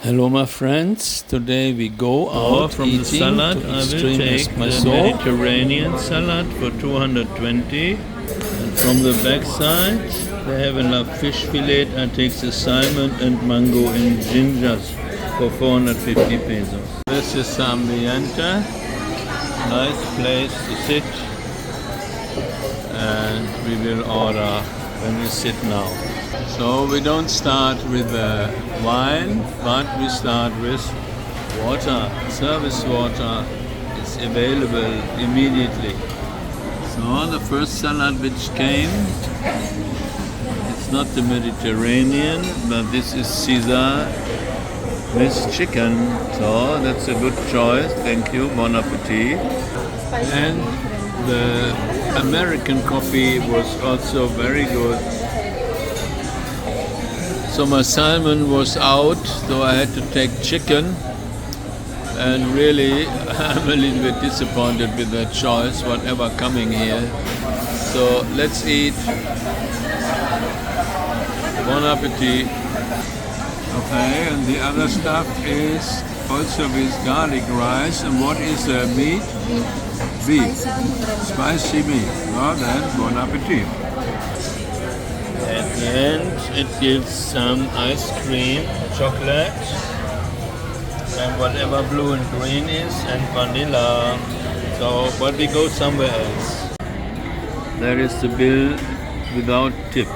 Hello my friends, today we go out from the salad. I will take the Mediterranean salad for 220, and from the back side they have enough fish fillet. I take the salmon and mango and gingers for 450 pesos. This is ambiente, nice place to sit, and we will order when we sit now. So we don't start with wine, but we start with water. Service water is available immediately. So the first salad which came, it's not the Mediterranean, but this is Caesar with chicken. So that's a good choice. Thank you. Bon appetit. And the American coffee was also very good. So my salmon was out, so I had to take chicken, and really I'm a little bit disappointed with that choice, whatever coming here. So let's eat. Bon appetit. Okay, and the other stuff is also with garlic rice. And what is the meat? Beef. Spicy meat. Well then, bon appetit. At the end, it gives some ice cream, chocolate, and whatever blue and green is, and vanilla. So, but we go somewhere else. There is the bill without tip.